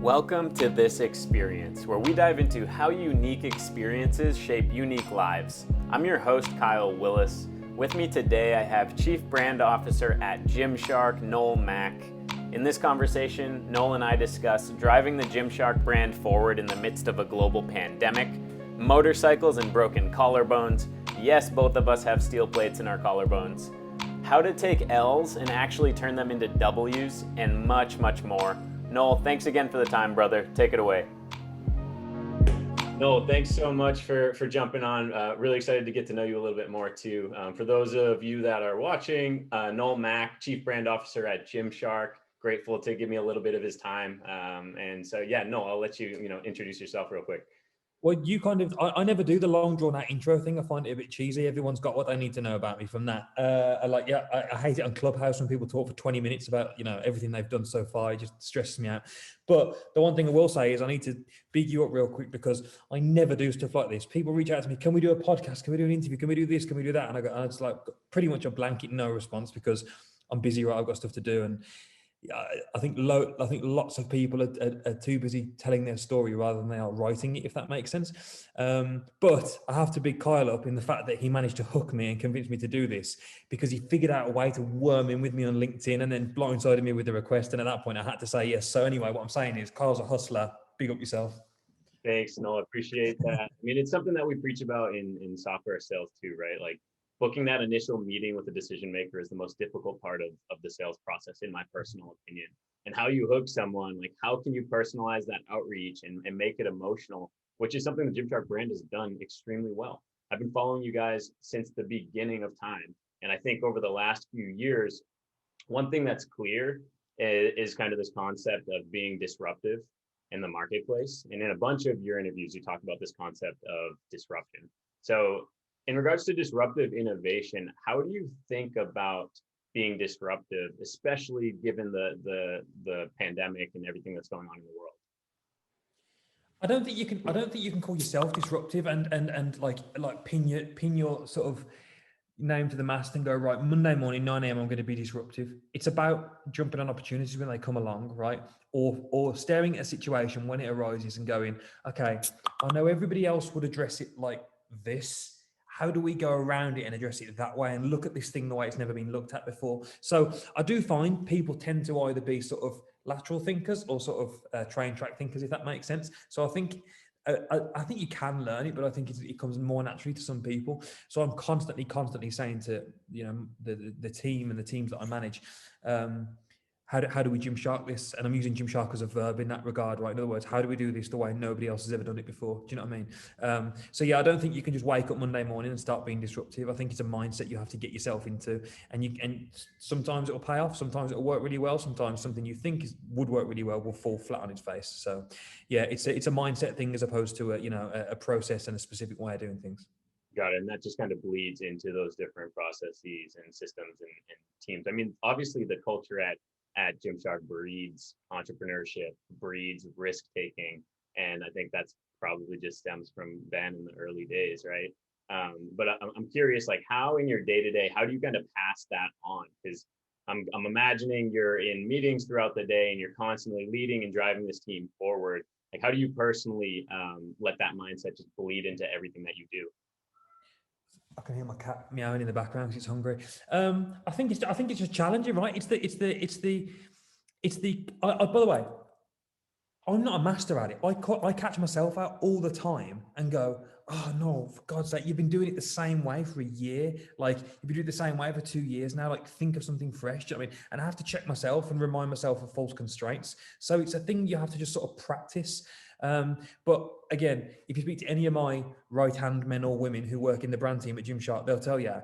Welcome to This Experience, where we dive into how unique experiences shape unique lives. I'm your host, Kyle Willis. With me today, I have Chief Brand Officer at Gymshark, Noel Mack. In this conversation, Noel and I discuss driving the Gymshark brand forward in the midst of a global pandemic, motorcycles and broken collarbones. Yes, both of us have steel plates in our collarbones. How to take L's and actually turn them into W's, and much, much more. Noel, thanks again for the time, brother. Take it away. Noel, thanks so much for jumping on. Really excited to get to know you a little bit more too. For those of you that are watching, Noel Mack, Chief Brand Officer at Gymshark, grateful to give me a little bit of his time. And so, yeah, Noel, I'll let you, introduce yourself real quick. Well, I never do the long drawn out intro thing. I find it a bit cheesy. Everyone's got what they need to know about me from that. I hate it on Clubhouse when people talk for 20 minutes about, everything they've done so far. It just stresses me out. But the one thing I will say is I need to big you up real quick because I never do stuff like this. People reach out to me, can we do a podcast? Can we do an interview? Can we do this? Can we do that? And it's like pretty much a blanket no response because I'm busy, right? I've got stuff to do. And I think lots of people are too busy telling their story rather than they are writing it, if that makes sense. But I have to big Kyle up in the fact that he managed to hook me and convince me to do this because he figured out a way to worm in with me on LinkedIn and then blindsided me with the request. And at that point, I had to say yes. So anyway, what I'm saying is Kyle's a hustler. Big up yourself. Thanks, Noel. I appreciate that. I mean, it's something that we preach about in software sales too, right? Like booking that initial meeting with the decision maker is the most difficult part of the sales process, in my personal opinion. And how you hook someone, like how can you personalize that outreach and make it emotional, which is something the Gymshark brand has done extremely well. I've been following you guys since the beginning of time. And I think over the last few years, one thing that's clear is kind of this concept of being disruptive in the marketplace. And in a bunch of your interviews, you talk about this concept of disruption. So in regards to disruptive innovation, how do you think about being disruptive, especially given the pandemic and everything that's going on in the world? I don't think you can call yourself disruptive and like pin your sort of name to the mast and go, right, Monday morning, 9 a.m, I'm going to be disruptive. It's about jumping on opportunities when they come along, right? Or staring at a situation when it arises and going, okay, I know everybody else would address it like this. How do we go around it and address it that way and look at this thing the way it's never been looked at before? So I do find people tend to either be sort of lateral thinkers or sort of train track thinkers, if that makes sense. So I think you can learn it, but I think it comes more naturally to some people. So I'm constantly saying to the team and the teams that I manage, how do we Gymshark this? And I'm using Gymshark as a verb in that regard, right? In other words, how do we do this the way nobody else has ever done it before? Do you know what I mean? So yeah, I don't think you can just wake up Monday morning and start being disruptive. I think it's a mindset you have to get yourself into, and sometimes it will pay off, sometimes it will work really well, sometimes something you think would work really well will fall flat on its face. So yeah, it's a mindset thing as opposed to a process and a specific way of doing things. Got it. And that just kind of bleeds into those different processes and systems and teams. I mean, obviously the culture at Gymshark breeds entrepreneurship, breeds risk taking. And I think that's probably just stems from Ben in the early days, right? But I'm curious, like how in your day-to-day, how do you kind of pass that on? Because I'm imagining you're in meetings throughout the day and you're constantly leading and driving this team forward. Like how do you personally let that mindset just bleed into everything that you do? I can hear my cat meowing in the background because it's hungry. I think it's just challenging, right? By the way, I'm not a master at it. I catch myself out all the time and go, oh no, for God's sake, you've been doing it the same way for a year. Like you've been doing it the same way for 2 years now. Like think of something fresh. Do you know what I mean? And I have to check myself and remind myself of false constraints. So it's a thing you have to just sort of practice. But again, if you speak to any of my right-hand men or women who work in the brand team at Gymshark, they'll tell you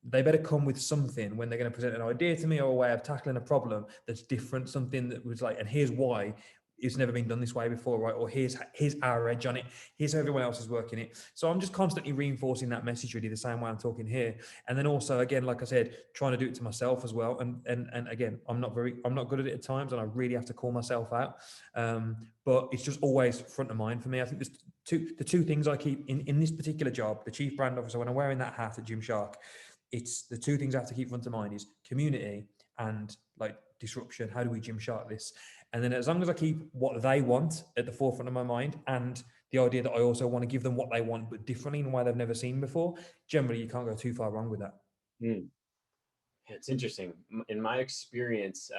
they better come with something when they're going to present an idea to me or a way of tackling a problem that's different, something that was like, and here's why it's never been done this way before, right? Or here's our edge on it. Here's how everyone else is working it. So I'm just constantly reinforcing that message really the same way I'm talking here. And then also, again, like I said, trying to do it to myself as well. And again, I'm not good at it at times and I really have to call myself out. But it's just always front of mind for me. I think there's the two things I keep in this particular job, the chief brand officer, when I'm wearing that hat at Gymshark, it's the two things I have to keep front of mind is community and like disruption? How do we Gymshark this? And then as long as I keep what they want at the forefront of my mind, and the idea that I also want to give them what they want, but differently in a way they've never seen before, generally you can't go too far wrong with that. Mm. Yeah, it's interesting. In my experience,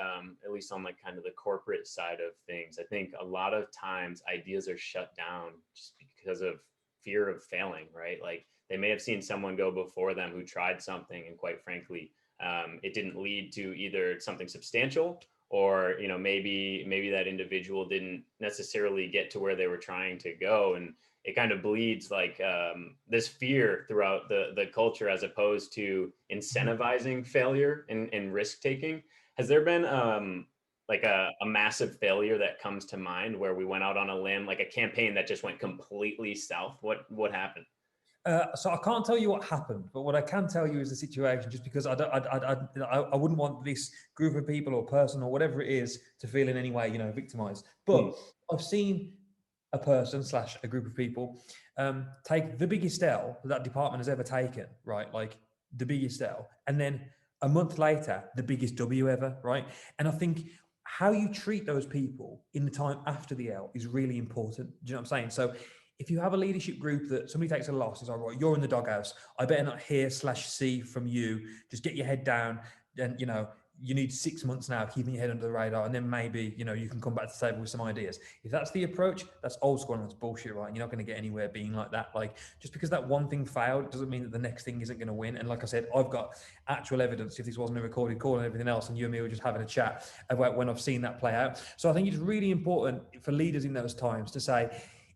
at least on like kind of the corporate side of things, I think a lot of times ideas are shut down just because of fear of failing, right? Like they may have seen someone go before them who tried something, and quite frankly, it didn't lead to either something substantial, or maybe that individual didn't necessarily get to where they were trying to go, and it kind of bleeds like this fear throughout the culture, as opposed to incentivizing failure and risk taking. Has there been like a massive failure that comes to mind where we went out on a limb, like a campaign that just went completely south? What happened? So I can't tell you what happened, but what I can tell you is the situation. Just because I wouldn't want this group of people or person or whatever it is to feel in any way, victimized. Hmm. But I've seen a person / a group of people take the biggest L that department has ever taken, right? Like the biggest L, and then a month later, the biggest W ever, right? And I think how you treat those people in the time after the L is really important. Do you know what I'm saying? So if you have a leadership group that somebody takes a loss, it's like, right, you're in the doghouse. I better not hear /see from you. Just get your head down. And, you need 6 months now, keeping your head under the radar. And then maybe, you can come back to the table with some ideas. If that's the approach, that's old school and that's bullshit, right? And you're not going to get anywhere being like that. Like, just because that one thing failed doesn't mean that the next thing isn't going to win. And like I said, I've got actual evidence, if this wasn't a recorded call and everything else, and you and me were just having a chat about when I've seen that play out. So I think it's really important for leaders in those times to say,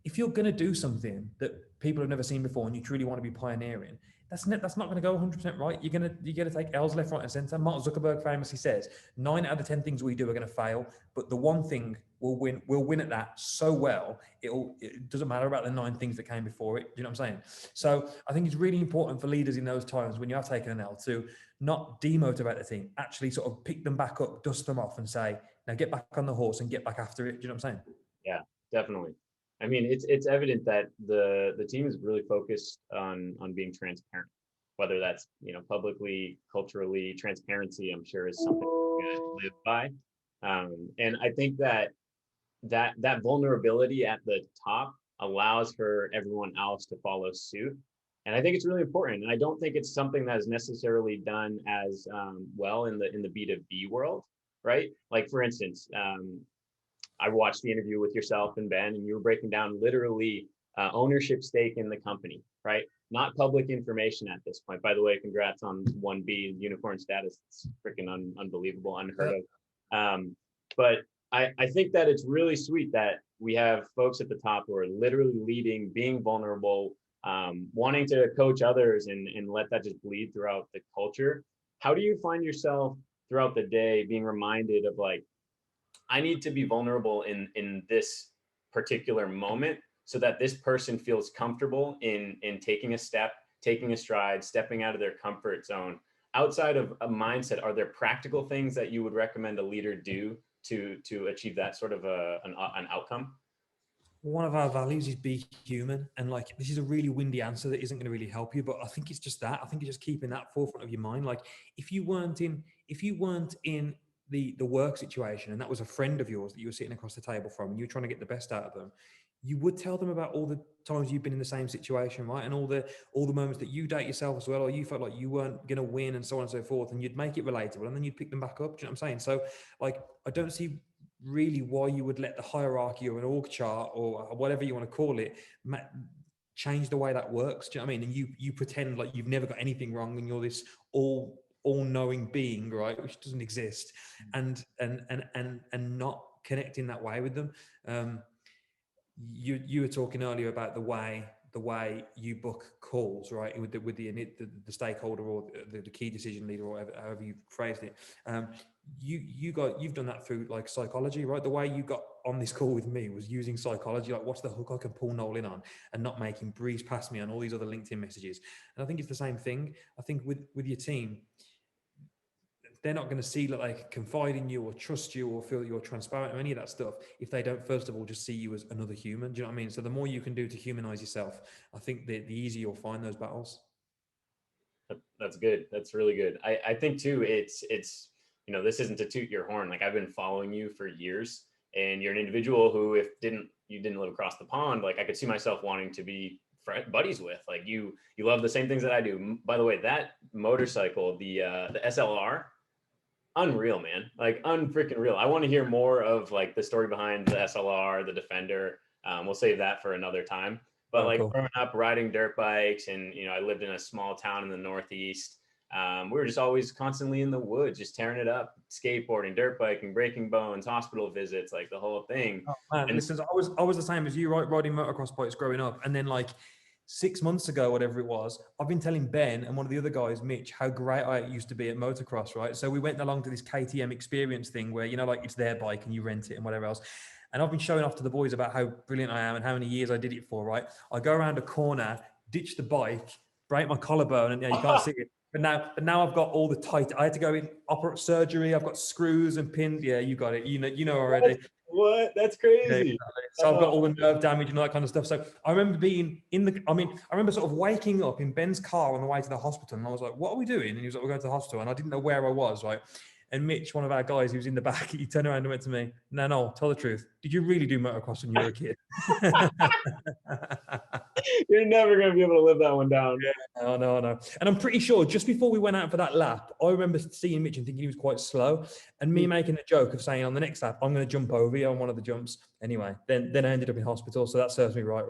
if you're going to do something that people have never seen before and you truly want to be pioneering, that's not going to go 100% right. You're going to take L's left, right, and center. Mark Zuckerberg famously says 9 out of 10 things we do are going to fail, but the one thing we'll win at that so well, it doesn't matter about the 9 things that came before it. Do you know what I'm saying? So I think it's really important for leaders in those times when you have taken an L to not demotivate the team, actually sort of pick them back up, dust them off, and say, now get back on the horse and get back after it. Do you know what I'm saying? Yeah, definitely. I mean, it's evident that the team is really focused on being transparent, whether that's publicly, culturally. Transparency, I'm sure, is something we live by, and I think that vulnerability at the top allows for everyone else to follow suit. And I think it's really important. And I don't think it's something that is necessarily done as well in the B2B world, right? Like for instance, I watched the interview with yourself and Ben, and you were breaking down literally ownership stake in the company, right? Not public information at this point. By the way, congrats on 1B unicorn status. It's freaking unbelievable, unheard of. But I think that it's really sweet that we have folks at the top who are literally leading, being vulnerable, wanting to coach others and let that just bleed throughout the culture. How do you find yourself throughout the day being reminded of like, I need to be vulnerable in this particular moment so that this person feels comfortable in taking a step, taking a stride, stepping out of their comfort zone? Outside of a mindset, are there practical things that you would recommend a leader do to achieve that sort of an outcome? One of our values is be human. And like, this is a really windy answer that isn't going to really help you, but I think it's just that. I think it's just keeping that forefront of your mind. Like if you weren't in the work situation and that was a friend of yours that you were sitting across the table from and you're trying to get the best out of them, you would tell them about all the times you've been in the same situation, right? And all the moments that you doubt yourself as well, or you felt like you weren't going to win and so on and so forth. And you'd make it relatable and then you'd pick them back up. Do you know what I'm saying? So like, I don't see really why you would let the hierarchy or an org chart or whatever you want to call it change the way that works. Do you know what I mean? And you pretend like you've never got anything wrong and you're this all-knowing being, right, which doesn't exist, and not connecting that way with them. You were talking earlier about the way you book calls, right, with the stakeholder or the key decision leader or however you phrased it. You've done that through like psychology, right? The way you got on this call with me was using psychology, like what's the hook I can pull Noel in on and not make him breeze past me on all these other LinkedIn messages. And I think it's the same thing. I think with your team, they're not going to see that they can confide in you or trust you or feel that you're transparent or any of that stuff if they don't first of all just see you as another human. Do you know what I mean? So the more you can do to humanize yourself, I think the easier you'll find those battles. That's good. That's really good. I think too, it's you know, this isn't to toot your horn. Like I've been following you for years, and you're an individual who, if you didn't live across the pond, like I could see myself wanting to be buddies with. Like you love the same things that I do. By the way, that motorcycle, the SLR, unreal, man. Like unfreaking real. I want to hear more of like the story behind the SLR, the Defender. We'll save that for another time. But Oh, like cool. growing up riding dirt bikes, and you know, I lived in a small town in the Northeast. We were just always constantly in the woods, just tearing it up, skateboarding, dirt biking, breaking bones, hospital visits, like the whole thing. Oh, man, And listen, I was the same as you, right? Riding motocross bikes growing up, and then like 6 months ago, whatever it was, I've been telling Ben and one of the other guys, Mitch, how great I used to be at motocross, right? So we went along to this KTM experience thing where, you know, like it's their bike and you rent it and whatever else. And I've been showing off to the boys about how brilliant I am and how many years I did it for, right? I go around a corner, ditch the bike, break my collarbone, and yeah, you can't see it. But now I've got all the tight. I had to go in operate surgery. I've got screws and pins. Yeah, you got it. You know already. what? That's Yeah, crazy. exactly. So I've got all the nerve damage and all that kind of stuff. So I remember being I remember sort of waking up in Ben's car on the way to the hospital, and I was like, "What are we doing?" And he was like, "We're going to the hospital," and I didn't know where I was, right? And Mitch, one of our guys, who was in the back, he turned around and went to me, "No, tell the truth. Did you really do motocross when you were a kid?" You're never gonna be able to live that one down. Yeah, no. And I'm pretty sure just before we went out for that lap, I remember seeing Mitch and thinking he was quite slow, and me making a joke of saying on the next lap, I'm going to jump over you on one of the jumps. Anyway, then I ended up in hospital, so that serves me right.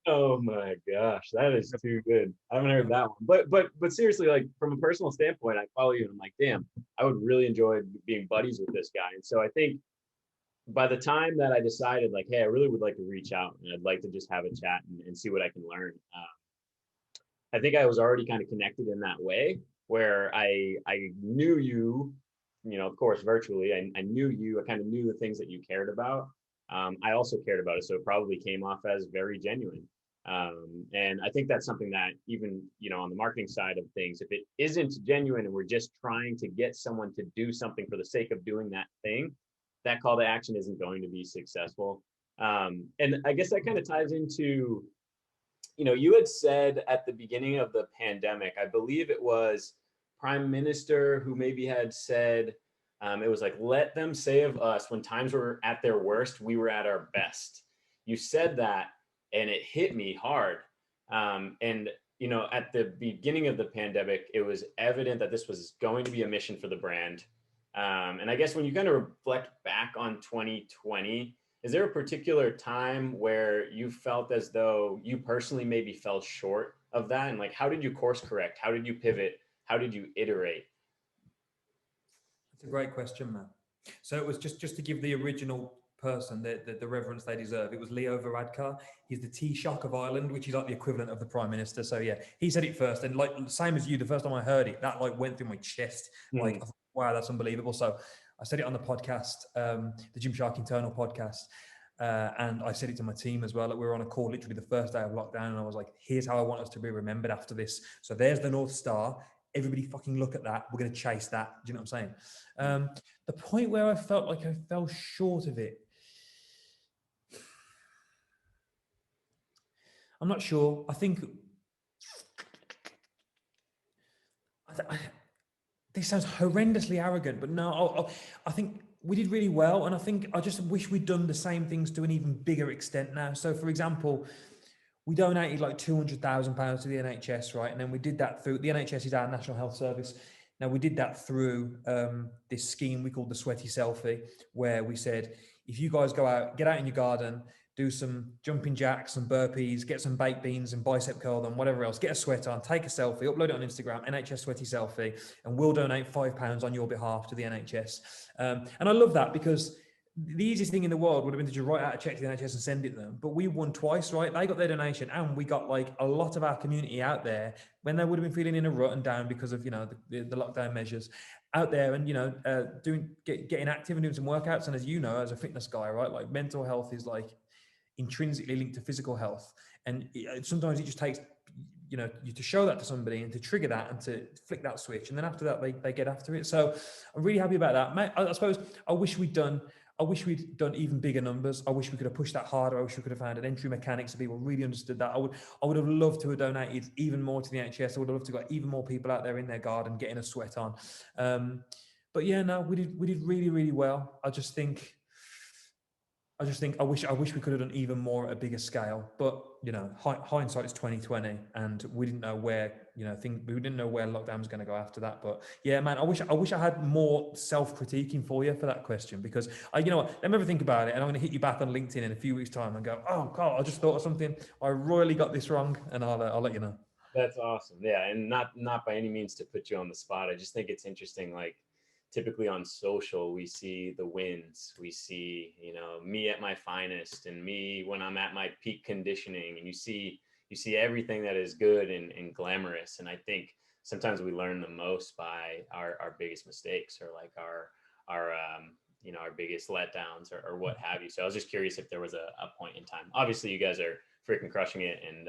Oh my gosh, that is too good. I haven't heard that one. But seriously, like from a personal standpoint, I follow you and I'm like, damn, I would really enjoy being buddies with this guy. And so I think by the time that I decided, like, hey, I really would like to reach out and I'd like to just have a chat and see what I can learn. I think I was already kind of connected in that way where I knew you, you know, of course, virtually. I knew you. I kind of knew the things that you cared about. I also cared about it, so it probably came off as very genuine. And I think that's something that even, you know, on the marketing side of things, if it isn't genuine and we're just trying to get someone to do something for the sake of doing that thing, that call to action isn't going to be successful. And I guess that kind of ties into, you know, you had said at the beginning of the pandemic, I believe it was Prime Minister who maybe had said, it was like, let them say of us when times were at their worst, we were at our best. You said that, and it hit me hard. And, you know, at the beginning of the pandemic, it was evident that this was going to be a mission for the brand. And I guess when you kind of reflect back on 2020, is there a particular time where you felt as though you personally maybe fell short of that? And like, how did you course correct? How did you pivot? How did you iterate? That's a great question, man. So it was just to give the original person the reverence they deserve. It was Leo Varadkar. He's the Taoiseach of Ireland, which is like the equivalent of the Prime Minister. So yeah, he said it first, and like same as you, the first time I heard it, that like went through my chest. Like, I thought, wow, that's unbelievable. So I said it on the podcast, the Gymshark Internal podcast. And I said it to my team as well. Like we were on a call literally the first day of lockdown, and I was like, here's how I want us to be remembered after this. So there's the North Star. Everybody fucking look at that. We're going to chase that. Do you know what I'm saying? The point where I felt like I fell short of it, I'm not sure. I think this sounds horrendously arrogant, but no, I think we did really well. And I think I just wish we'd done the same things to an even bigger extent now. So, for example, we donated like £200,000 to the NHS, right? And then we did that through the NHS is our National Health Service. Now we did that through this scheme we called the Sweaty Selfie, where we said, if you guys go out, get out in your garden, do some jumping jacks and burpees, get some baked beans and bicep curl and whatever else, get a sweat on, take a selfie, upload it on Instagram, NHS Sweaty Selfie, and we'll donate £5 on your behalf to the NHS. And I love that because the easiest thing in the world would have been to just write out a check to the NHS and send it them. But we won twice, right? They got their donation, and we got like a lot of our community out there when they would have been feeling in a rut and down because of, you know, the lockdown measures, out there and, you know, getting active and doing some workouts. And as you know, as a fitness guy, right, like mental health is like intrinsically linked to physical health, and sometimes it just takes, you know, you to show that to somebody and to trigger that and to flick that switch, and then after that they get after it. So I'm really happy about that, mate. I suppose I wish we'd done even bigger numbers. I wish we could have pushed that harder. I wish we could have found an entry mechanic so people really understood that. I would have loved to have donated even more to the NHS. I would have loved to have got even more people out there in their garden getting a sweat on. But yeah, no, we did really, really well. I just think I wish we could have done even more at a bigger scale. But you know, hindsight is 2020, and we didn't know where we didn't know where lockdown was going to go after that. But yeah, man, I wish I had more self critiquing for you for that question, because you know what, let me ever think about it, and I'm going to hit you back on LinkedIn in a few weeks' time and go, oh God, I just thought of something. I royally got this wrong, and I'll let you know. That's awesome. Yeah, and not by any means to put you on the spot. I just think it's interesting. Like typically on social, we see the wins. We see, me at my finest and me when I'm at my peak conditioning, and you see everything that is good and glamorous. And I think sometimes we learn the most by our biggest mistakes, or like our biggest letdowns, or what have you. So I was just curious if there was a point in time. Obviously, you guys are freaking crushing it, and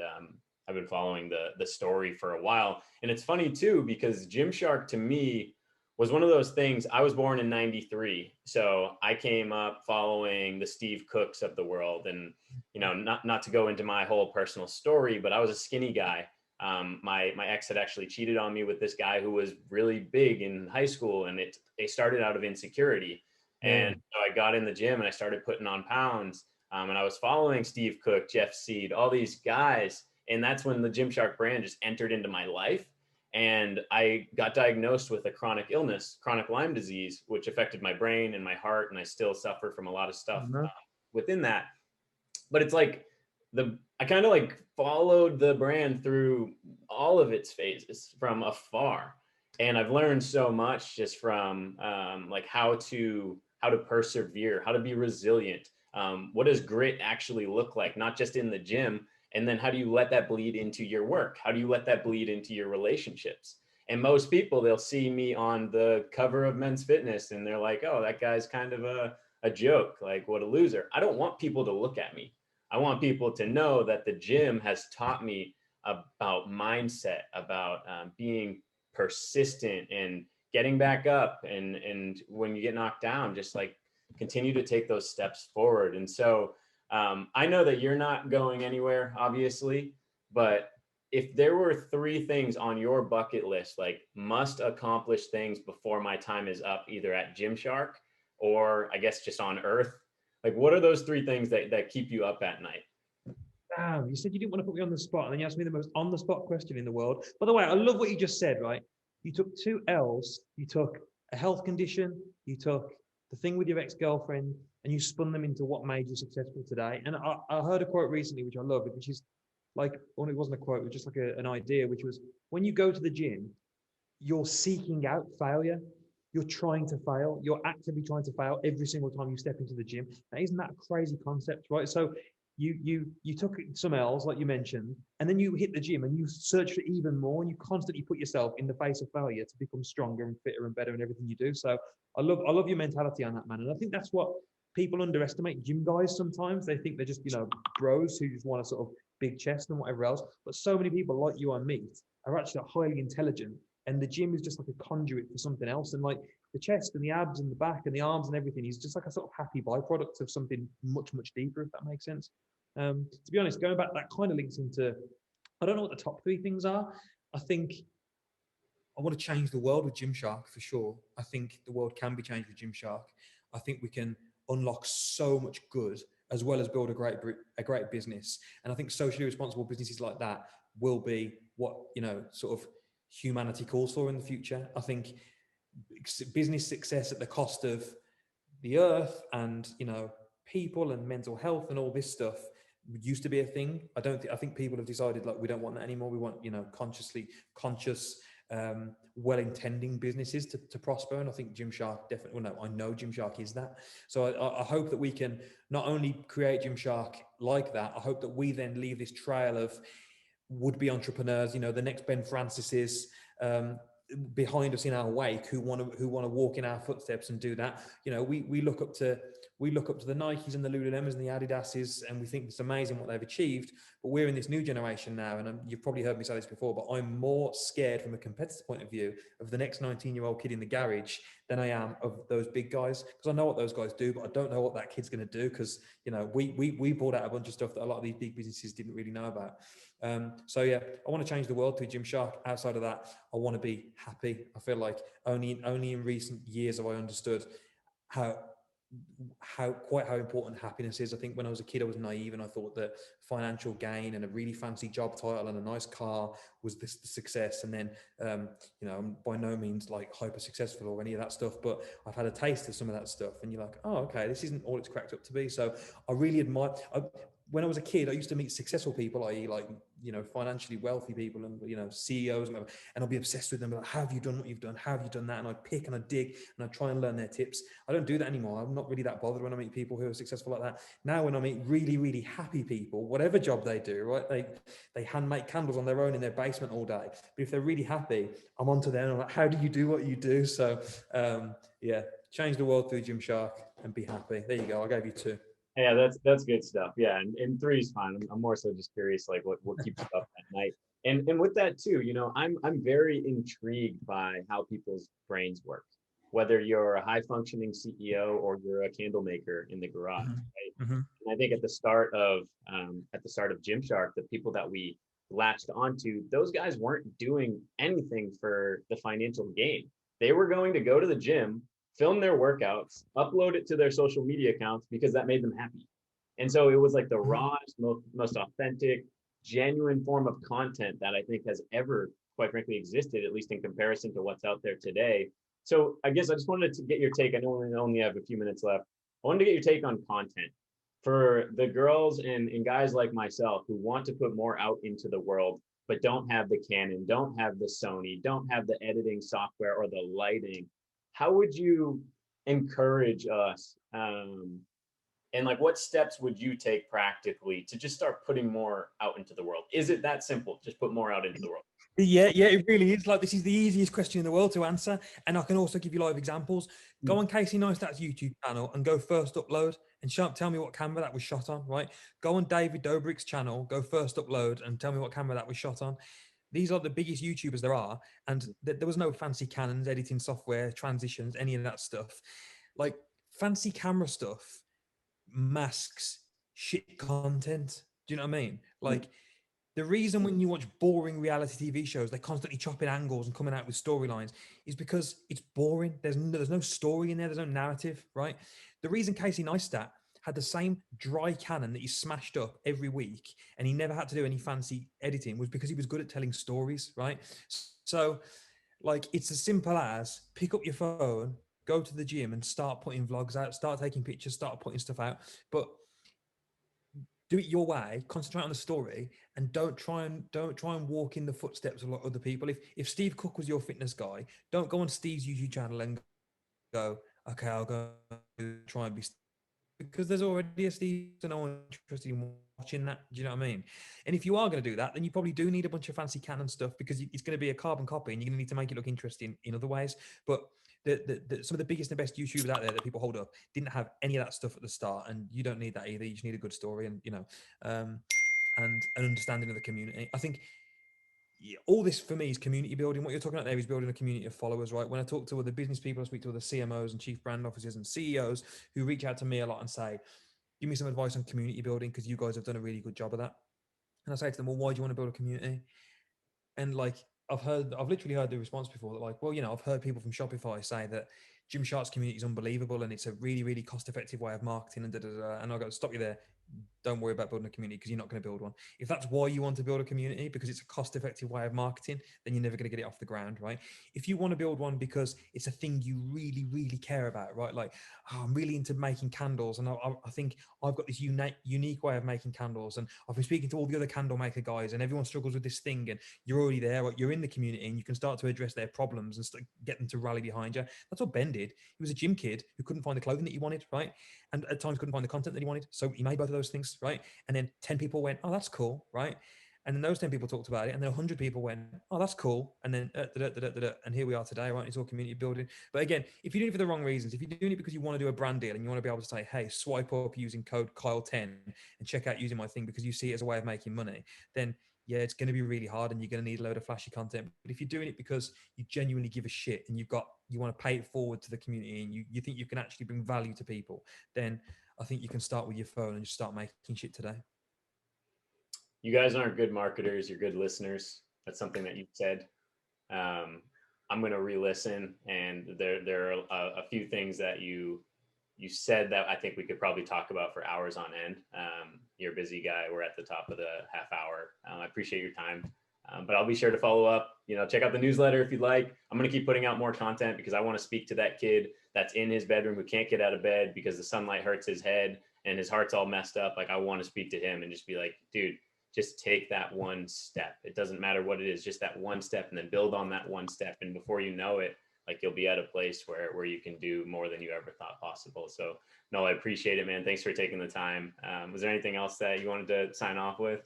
I've been following the story for a while. And it's funny too, because Gymshark to me was one of those things. I was born in 93. So I came up following the Steve Cooks of the world. And, not to go into my whole personal story, but I was a skinny guy. My ex had actually cheated on me with this guy who was really big in high school, and they started out of insecurity. Yeah. And so I got in the gym and I started putting on pounds. And I was following Steve Cook, Jeff Seed, all these guys. And that's when the Gymshark brand just entered into my life. And I got diagnosed with a chronic illness, chronic Lyme disease, which affected my brain and my heart. And I still suffer from a lot of stuff within that. But it's like I kind of like followed the brand through all of its phases from afar. And I've learned so much just from like how to persevere, how to be resilient. What does grit actually look like, not just in the gym? And then how do you let that bleed into your work? How do you let that bleed into your relationships? And most people, they'll see me on the cover of Men's Fitness and they're like, oh, that guy's kind of a joke. Like, what a loser. I don't want people to look at me. I want people to know that the gym has taught me about mindset, about being persistent and getting back up. And when you get knocked down, just like continue to take those steps forward. And so I know that you're not going anywhere, obviously, but if there were 3 things on your bucket list, like must accomplish things before my time is up, either at Gymshark or I guess just on Earth, like what are those 3 things that keep you up at night? Damn, you said you didn't want to put me on the spot, and then you asked me the most on the spot question in the world. By the way, I love what you just said, right? You took 2 L's. You took a health condition, you took the thing with your ex-girlfriend, and you spun them into what made you successful today. And I heard a quote recently, which I love, which is like, well, it wasn't a quote, it was just like an idea, which was, when you go to the gym, you're seeking out failure. You're trying to fail. You're actively trying to fail every single time you step into the gym. Now, isn't that a crazy concept, right? So you took some L's, like you mentioned, and then you hit the gym and you search for even more, and you constantly put yourself in the face of failure to become stronger and fitter and better in everything you do. So I love your mentality on that, man. And I think that's what people underestimate gym guys sometimes. They think they're just, bros who just want a sort of big chest and whatever else. But so many people like you and me are actually highly intelligent, and the gym is just like a conduit for something else. And like the chest and the abs and the back and the arms and everything is just like a sort of happy byproduct of something much, much deeper, if that makes sense. To be honest, going back, that kind of links into, I don't know what the top 3 things are. I think I want to change the world with Gymshark for sure. I think the world can be changed with Gymshark. I think we can unlock so much good as well as build a great business. And I think socially responsible businesses like that will be what, sort of humanity calls for in the future. I think business success at the cost of the earth and, people and mental health and all this stuff used to be a thing. I think people have decided like we don't want that anymore. We want, conscious, well-intending businesses to prosper. And I think Gymshark definitely, well, no, I know Gymshark is that. So I hope that we can not only create Gymshark like that, I hope that we then leave this trail of would-be entrepreneurs, the next Ben Francis's, behind us in our wake, who want to walk in our footsteps and do that. We look up to we look up to the Nikes and the Lululemons and the Adidases, and we think it's amazing what they've achieved. But we're in this new generation now, and you've probably heard me say this before, but I'm more scared from a competitor point of view of the next 19-year-old kid in the garage than I am of those big guys, because I know what those guys do, but I don't know what that kid's going to do, because we brought out a bunch of stuff that a lot of these big businesses didn't really know about. So yeah, I want to change the world through Gymshark. Outside of that, I want to be happy. I feel like only in recent years have I understood how important happiness is. I think when I was a kid, I was naive and I thought that financial gain and a really fancy job title and a nice car was the success. And then, I'm by no means like hyper successful or any of that stuff, but I've had a taste of some of that stuff, and you're like, oh, okay, this isn't all it's cracked up to be. So I really admire. When I was a kid, I used to meet successful people, i.e. like, financially wealthy people and, CEOs, and I'll be obsessed with them. Like, how have you done what you've done? How have you done that? And I pick and I dig and I try and learn their tips. I don't do that anymore. I'm not really that bothered when I meet people who are successful like that. Now, when I meet really, really happy people, whatever job they do, right? They hand make candles on their own in their basement all day. But if they're really happy, I'm onto them. I'm like, how do you do what you do? So yeah, change the world through Gymshark and be happy. There you go. I gave you 2. Yeah, that's good stuff. Yeah, and 3 is fine. I'm more so just curious, like what keeps you up at night. And with that too, I'm very intrigued by how people's brains work. Whether you're a high functioning CEO or you're a candle maker in the garage, right? Mm-hmm. And I think at the start of Gymshark, the people that we latched onto, those guys weren't doing anything for the financial gain. They were going to go to the gym, film their workouts, upload it to their social media accounts because that made them happy. And so it was like the rawest, most authentic, genuine form of content that I think has ever, quite frankly, existed, at least in comparison to what's out there today. So I guess I just wanted to get your take. I know we only have a few minutes left. I wanted to get your take on content for the girls and guys like myself who want to put more out into the world, but don't have the Canon, don't have the Sony, don't have the editing software or the lighting. How would you encourage us? And like, what steps would you take practically to just start putting more out into the world? Is it that simple? Just put more out into the world. Yeah, it really is. Like, this is the easiest question in the world to answer, and I can also give you live examples. Go on Casey Neistat's YouTube channel and go first upload and tell me what camera that was shot on. Right? Go on David Dobrik's channel, go first upload and tell me what camera that was shot on. These are the biggest YouTubers there are, and there was no fancy Canons, editing software, transitions, any of that stuff. Like, fancy camera stuff masks shit content. Do you know what I mean? Like, the reason when you watch boring reality TV shows, they're constantly chopping angles and coming out with storylines is because it's boring. There's no story in there. There's no narrative, right? The reason Casey Neistat had the same dry Canon that he smashed up every week and he never had to do any fancy editing was because he was good at telling stories, right? So, like, it's as simple as pick up your phone, go to the gym and start putting vlogs out, start taking pictures, start putting stuff out. But do it your way, concentrate on the story, and don't try and walk in the footsteps of other people. If Steve Cook was your fitness guy, don't go on Steve's YouTube channel and go, okay, I'll go try and be, because there's already a Steve, so no one interested in watching that. Do you know what I mean? And if you are going to do that, then you probably do need a bunch of fancy Canon stuff, because it's going to be a carbon copy and you're going to need to make it look interesting in other ways. But some of the biggest and best YouTubers out there that people hold up didn't have any of that stuff at the start, and you don't need that either. You just need a good story and and an understanding of the community. I think all this for me is community building. What you're talking about there is building a community of followers, right? When I talk to other business people, I speak to other CMOs and chief brand officers and CEOs who reach out to me a lot and say, give me some advice on community building, because you guys have done a really good job of that. And I say to them, well, why do you want to build a community? And like, I've literally heard the response before that, like, well, I've heard people from Shopify say that Gymshark's community is unbelievable and it's a really, really cost-effective way of marketing, and da, da, da. And I'll go, stop you there. Don't worry about building a community, because you're not going to build one. If that's why you want to build a community, because it's a cost-effective way of marketing, then you're never going to get it off the ground, right? If you want to build one because it's a thing you really, really care about, right? Like, I'm really into making candles, and I think I've got this unique way of making candles, and I've been speaking to all the other candle maker guys, and everyone struggles with this thing, and you're already there, right? You're in the community, and you can start to address their problems and get them to rally behind you. That's what Ben did. He was a gym kid who couldn't find the clothing that he wanted, right? And at times couldn't find the content that he wanted. So he made both of those things, right? And then 10 people went, oh, that's cool, right? And then those 10 people talked about it, and then 100 people went, "Oh, that's cool." And then, and here we are today, right? It's all community building. But again, if you're doing it for the wrong reasons, if you're doing it because you want to do a brand deal and you want to be able to say, "Hey, swipe up using code Kyle10 and check out using my thing," because you see it as a way of making money, then yeah, it's going to be really hard and you're going to need a load of flashy content. But if you're doing it because you genuinely give a shit and you want to pay it forward to the community and you think you can actually bring value to people, then I think you can start with your phone and just start making shit today. You guys aren't good marketers, you're good listeners. That's something that you said. I'm going to re-listen, and there are a few things that you said that I think we could probably talk about for hours on end. You're a busy guy. We're at the top of the half hour. I appreciate your time, but I'll be sure to follow up. Check out the newsletter if you'd like. I'm going to keep putting out more content because I want to speak to that kid that's in his bedroom who can't get out of bed because the sunlight hurts his head and his heart's all messed up. Like, I want to speak to him and just be like, dude, just take that one step. It doesn't matter what it is, just that one step, and then build on that one step. And before you know it, like, you'll be at a place where you can do more than you ever thought possible. So no, I appreciate it, man. Thanks for taking the time. Was there anything else that you wanted to sign off with?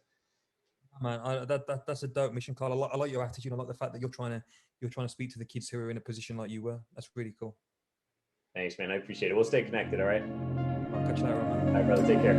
Man, that's a dope mission, Carl. I like your attitude. I like the fact that you're trying to speak to the kids who are in a position like you were. That's really cool. Thanks, man. I appreciate it. We'll stay connected. All right. I'll catch you later on, man. All right, brother. Take care.